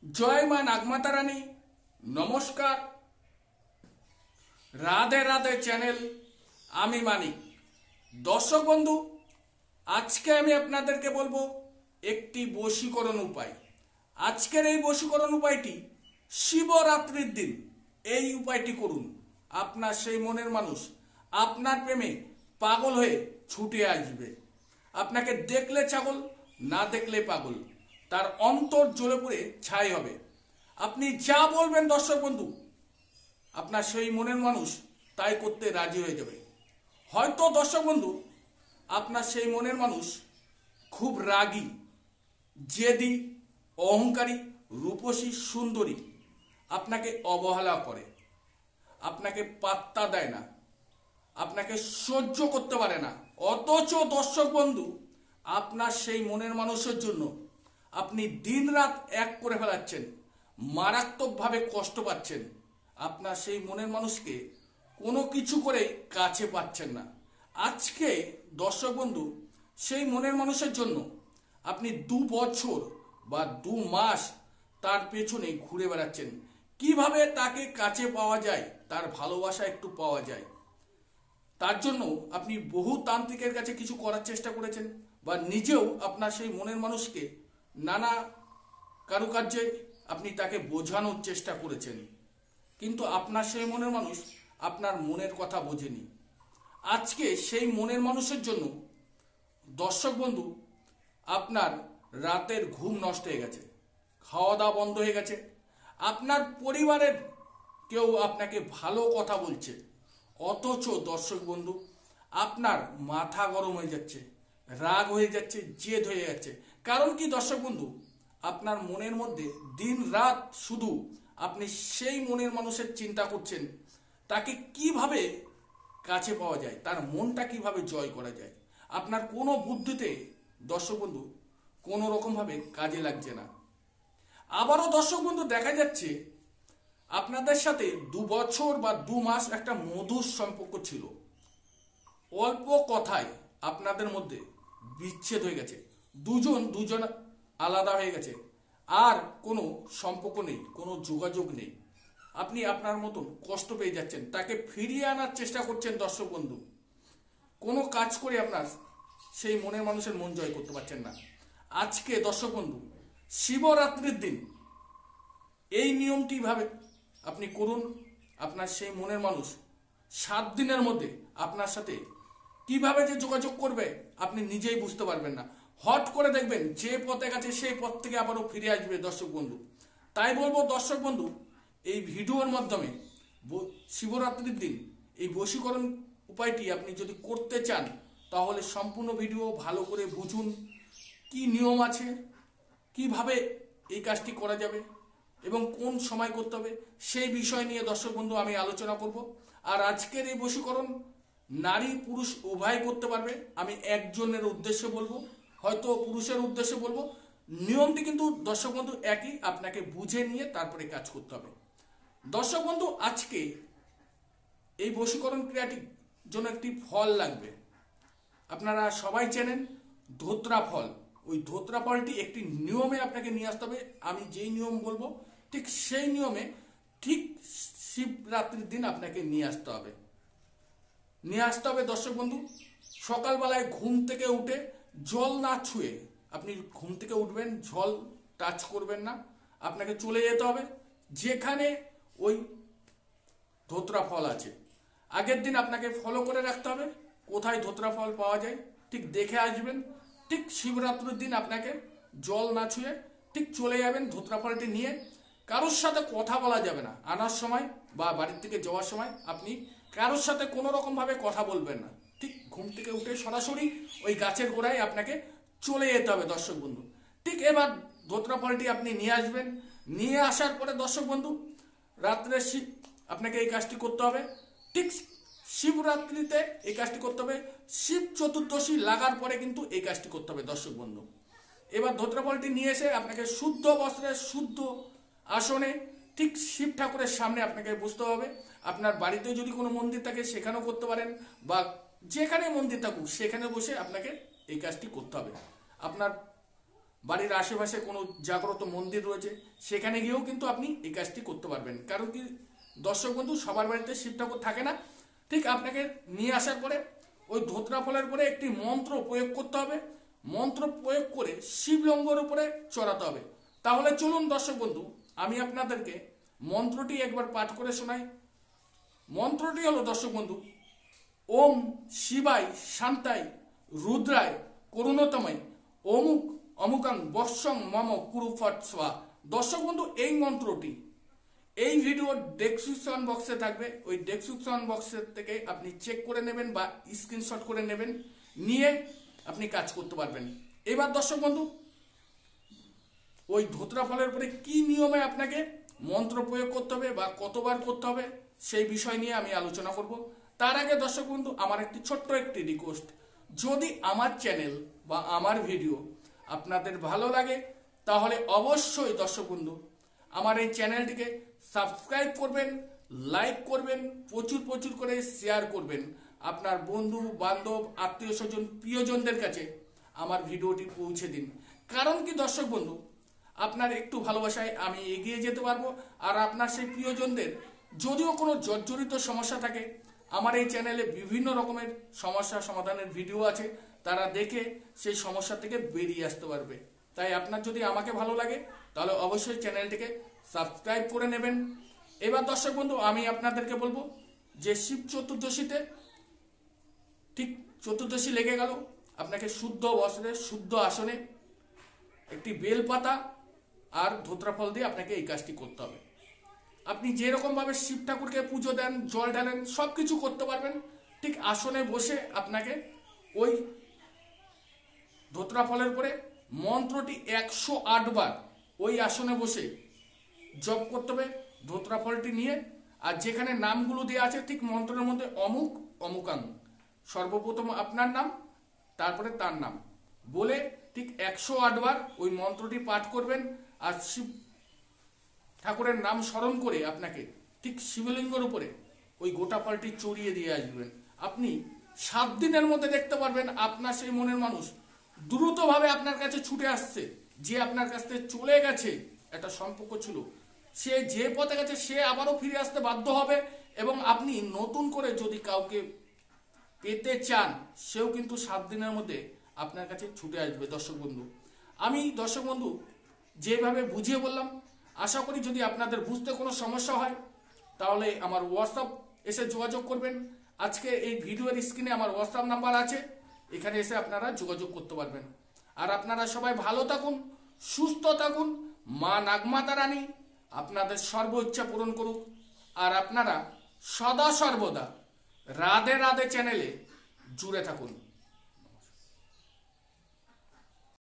জয় মা নাগমাতা রানী। নমস্কার, রাধে রাধে চ্যানেল, আমি মানিক। দর্শক বন্ধু, আজকে আমি আপনাদেরকে বলবো একটি বশীকরণ উপায়। আজকের এই বশীকরণ উপায়টি শিবরাত্রির দিন এই উপায়টি করুন। আপনার সেই মনের মানুষ আপনার প্রেমে পাগল হয়ে ছুটে আসবে। আপনাকে দেখলে ছাগল, না দেখলে পাগল, তার অন্তর জ্বলে পড়ে ছাই হবে। আপনি যা বলবেন দর্শক বন্ধু, আপনার সেই মনের মানুষ তাই করতে রাজি হয়ে যাবে। হয়তো দর্শক বন্ধু, আপনার সেই মনের মানুষ খুব রাগী, জেদি, অহংকারী, রূপসী, সুন্দরী, আপনাকে অবহেলা করে, আপনাকে পাত্তা দেয় না, আপনাকে সহ্য করতে পারে না। অথচ দর্শক বন্ধু, আপনার সেই মনের মানুষের জন্য আপনি দিনরাত এক করে ফেলাচ্ছেন, মারাত্মকভাবে কষ্ট পাচ্ছেন। আপনার সেই মনের মানুষকে কোনো কিছু করে কাছে পাচ্ছেন না। আজকে দর্শক বন্ধু, সেই মনের মানুষের জন্য আপনি 2 বছর বা 2 মাস তার পেছনে ঘুরে বেড়াচ্ছেন। কিভাবে তাকে কাছে পাওয়া যায়, তার ভালোবাসা একটু পাওয়া যায়, তার জন্য আপনি বহু তান্ত্রিকের কাছে কিছু করার চেষ্টা করেছেন, বা নিজেও আপনার সেই মনের মানুষকে নানা কারুকার্যে আপনি তাকে বোঝানোর চেষ্টা করেছেন, কিন্তু আপনার সেই মনের মানুষ আপনার মনের কথা বোঝেনি। আজকে সেই মনের মানুষের জন্য দর্শক বন্ধু, আপনার রাতের ঘুম নষ্ট হয়ে গেছে, খাওয়া দাওয়া বন্ধ হয়ে গেছে, আপনার পরিবারের কেউ আপনাকে ভালো কথা বলছে, অথচ দর্শক বন্ধু আপনার মাথা গরম হয়ে যাচ্ছে, রাগ হয়ে যাচ্ছে, জেদ হয়ে যাচ্ছে। কারণ কি দর্শক বন্ধু, আপনার মনের মধ্যে দিন রাত শুধু আপনি সেই মনের মানুষের চিন্তা করছেন, তাকে কিভাবে কাছে পাওয়া যায়, তার মনটা কিভাবে জয় করা যায়। আপনার কোনো বুদ্ধিতে দর্শক বন্ধু কোনো রকমভাবে কাজে লাগছে না। আবারও দর্শক বন্ধু দেখা যাচ্ছে আপনাদের সাথে 2 বছর বা 2 মাস একটা মধুর সম্পর্ক ছিল, অল্প কথায় আপনাদের মধ্যে বিচ্ছেদ হয়ে গেছে, দুজন আলাদা হয়ে গেছে, আর কোনো সম্পর্ক নেই, কোনো যোগাযোগ নেই। আপনি আপনার মতন কষ্ট পেয়ে যাচ্ছেন, তাকে ফিরিয়ে আনার চেষ্টা করছেন দর্শক বন্ধু, কোনো কাজ করে আপনার সেই মনের মানুষের মন জয় করতে পারছেন না। আজকে দর্শক বন্ধু, শিবরাত্রির দিন এই নিয়মটি ভাবে আপনি করুন। আপনার সেই মনের মানুষ 7 দিনের মধ্যে আপনার সাথে কিভাবে যে যোগাযোগ করবে আপনি নিজেই বুঝতে পারবেন না। হট করে দেখবেন যে পথে গেছে সেই পথ থেকে আবারও ফিরে আসবে দর্শক বন্ধু। তাই বলবো দর্শক বন্ধু, এই ভিডিওর মাধ্যমে শিবরাত্রির দিন এই বশীকরণ উপায়টি আপনি যদি করতে চান, তাহলে সম্পূর্ণ ভিডিও ভালো করে বুঝুন, কি নিয়ম আছে, কিভাবে এই কাজটি করা যাবে এবং কোন সময় করতে হবে, সেই বিষয় নিয়ে দর্শক বন্ধু আমি আলোচনা করব। আর আজকের এই বশীকরণ নারী পুরুষ উভয় করতে পারবে। আমি একজনের উদ্দেশ্যে বলবো, হয়তো পুরুষের উদ্দেশ্যে বলবো। নিয়মটি কিন্তু দর্শক বন্ধু একই, আপনাকে বুঝে নিয়ে তারপরে কাজ করতে হবে। দর্শক বন্ধু, আজকে এই বশীকরণ ক্রিয়াটির জন্য একটি ফল লাগবে। আপনারা সবাই চেনেন ধোত্রা ফল। ওই ধোত্রা ফলটি একটি নিয়মে আপনাকে নিয়ে আসতে হবে। আমি যেই নিয়ম বলবো ঠিক সেই নিয়মে ঠিক শিবরাত্রির দিন আপনাকে নিয়ে আসতে হবে। দর্শক বন্ধু, সকালবেলায় ঘুম থেকে উঠে জল না ছুঁয়ে আপনি ঘুম থেকে উঠবেন, জল টাচ করবেন না। আপনাকে চলে যেতে হবে যেখানে ওই ধোত্রা ফল আছে। আগের দিন আপনাকে ফলো করে রাখতে হবে কোথায় ধোত্রা ফল পাওয়া যায়, ঠিক দেখে আসবেন। ঠিক শিবরাত্রির দিন আপনাকে জল না ছুঁয়ে ঠিক চলে যাবেন ধোত্রা ফলটি নিয়ে। কারোর সাথে কথা বলা যাবে না, আনার সময় বা বাড়ির থেকে যাওয়ার সময় আপনি কারোর সাথে কোনো রকমভাবে কথা বলবেন না। ঠিক ঘুম থেকে উঠে সরাসরি ওই গাছের গোড়ায় আপনাকে চলে যেতে হবে দর্শক বন্ধু। ঠিক এবার ধোত্রা ফলটি আপনি নিয়ে আসবেন। নিয়ে আসার পরে দর্শক বন্ধু, রাত্রে আপনাকে এই কাজটি করতে হবে। ঠিক শিবরাত্রিতে এই কাজটি করতে হবে, শিব চতুর্দশী লাগার পরে কিন্তু এই কাজটি করতে হবে দর্শক বন্ধু। এবার ধোত্রা ফলটি নিয়ে এসে আপনাকে শুদ্ধ বস্ত্রে শুদ্ধ আসনে ঠিক শিব ঠাকুরের সামনে আপনাকে বসতে হবে। আপনার বাড়িতে যদি কোনো মন্দির থাকে সেখানেও করতে পারেন, বা যেখানে মন্দির থাকুক সেখানে বসে আপনাকে এই কাজটি করতে হবে। আপনার বাড়ির আশেপাশে কোনো জাগ্রত মন্দির রয়েছে, সেখানে গিয়েও কিন্তু আপনি এই কাজটি করতে পারবেন। কারণ কি দর্শক বন্ধু, সবার বাড়িতে শিব ঠাকুর থাকে না। ঠিক আপনাকে নিয়ে আসার পরে ওই ধোত্রা ফলের পরে একটি মন্ত্র প্রয়োগ করতে হবে। মন্ত্র প্রয়োগ করে শিবলিঙ্গের উপরে চড়াতে হবে। তাহলে চলুন দর্শক বন্ধু, আমি আপনাদেরকে মন্ত্রটি একবার পাঠ করে শোনাই। মন্ত্রটি হলো দর্শক বন্ধু, ওম শিবায় শান্তাই রুদ্রায় করুণতময় অমুক অমুকাং বর্ষং মম কুরু ফট স্বা। দর্শক বন্ধু, এই মন্ত্রটি এই ভিডিওর ডেসক্রিপশন বক্সে থাকবে। ওই ডেসক্রিপশন বক্সের থেকে আপনি চেক করে নেবেন বা স্ক্রিনশট করে নেবেন, নিয়ে আপনি কাজ করতে পারবেন। এবার দর্শক বন্ধু, ওই ধোত্রা ফলের উপরে কি নিয়মে আপনাকে মন্ত্র প্রয়োগ করতে হবে বা কতবার করতে হবে সেই বিষয় নিয়ে আমি আলোচনা করব। তার আগে দর্শক বন্ধু, আমার ছোট্ট একটি রিকোয়েস্ট, যদি আমার চ্যানেল বা আমার ভিডিও আপনাদের ভালো লাগে তাহলে অবশ্যই দর্শক বন্ধু আমার এই চ্যানেলটিকে সাবস্ক্রাইব করবেন, লাইক করবেন, প্রচুর প্রচুর করে শেয়ার করবেন। আপনার বন্ধু বান্ধব আত্মীয় স্বজন প্রিয়জনদের কাছে আমার ভিডিওটি পৌঁছে দিন। কারণ কি দর্শক বন্ধু, আপনার একটু ভালোবাসায় আমি এগিয়ে যেতে পারবো। আর আপনার সেই প্রিয়জনদের যদিও কোনো জর্জরিত সমস্যা থাকে, আমার এই চ্যানেলে বিভিন্ন রকমের সমস্যা সমাধানের ভিডিও আছে, তারা দেখে সেই সমস্যা থেকে বেরিয়ে আসতে পারবে। তাই আপনার যদি আমাকে ভালো লাগে তাহলে অবশ্যই চ্যানেলটিকে সাবস্ক্রাইব করে নেবেন। এবার দর্শক বন্ধু, আমি আপনাদেরকে বলবো যে শিব চতুর্দশীতে ঠিক চতুর্দশী লেগে গেল, আপনাকে শুদ্ধ বস্ত্রে শুদ্ধ আসনে একটি বেলপাতা আর ধোত্রা ফল দিয়ে আপনাকে এই কাজটি করতে হবে। আপনি যেরকম ভাবে শিব ঠাকুরকে পুজো দেন, জল ঢালেন, সবকিছু করতে পারবেন। ঠিক আসনে বসে আপনাকে ওই ধোত্রা ফলের পরে মন্ত্রটি 108 বার ওই আসনে বসে জপ করতে হবে ধোত্রা ফলটি নিয়ে। আর যেখানে নামগুলো দেওয়া আছে ঠিক মন্ত্রের মধ্যে অমুক অমুকাং, সর্বপ্রথম আপনার নাম, তারপরে তার নাম বলে ঠিক 108 বার ওই মন্ত্রটি পাঠ করবেন। আর শিব ঠাকুরের নাম স্মরণ করে আপনাকে ঠিক শিবলিঙ্গের উপরে ওই গোটা ফলটি চড়িয়ে দিয়ে আসবেন। আপনি 7 দিনের মধ্যে দেখতে পারবেন আপনার সেই মনের মানুষ দ্রুতভাবে আপনার কাছে ছুটে আসছে। যে আপনার কাছ থেকে চলে গেছে, একটা সম্পর্ক ছিল, সে যে পথে গেছে সে আবারও ফিরে আসতে বাধ্য হবে। এবং আপনি নতুন করে যদি কাউকে পেতে চান, সেও কিন্তু 7 দিনের মধ্যে আপনার কাছে ছুটে আসবে। দর্শক বন্ধু, আমি দর্শক বন্ধু যেভাবে বুঝিয়ে বললাম, আশা করি যদি আপনাদের বুঝতে কোনো সমস্যা হয় তাহলে আমার হোয়াটসঅ্যাপ এসে যোগাযোগ করবেন। আজকে এই ভিডিওর স্ক্রিনে আমার হোয়াটসঅ্যাপ নাম্বার আছে, এখানে এসে আপনারা যোগাযোগ করতে পারবেন। আর আপনারা সবাই ভালো থাকুন, সুস্থ থাকুন। মা নাগমাতা রানী আপনাদের সর্ব ইচ্ছা পূরণ করুক। আর আপনারা সদা সর্বদা রাধে রাধে চ্যানেলে জুড়ে থাকুন।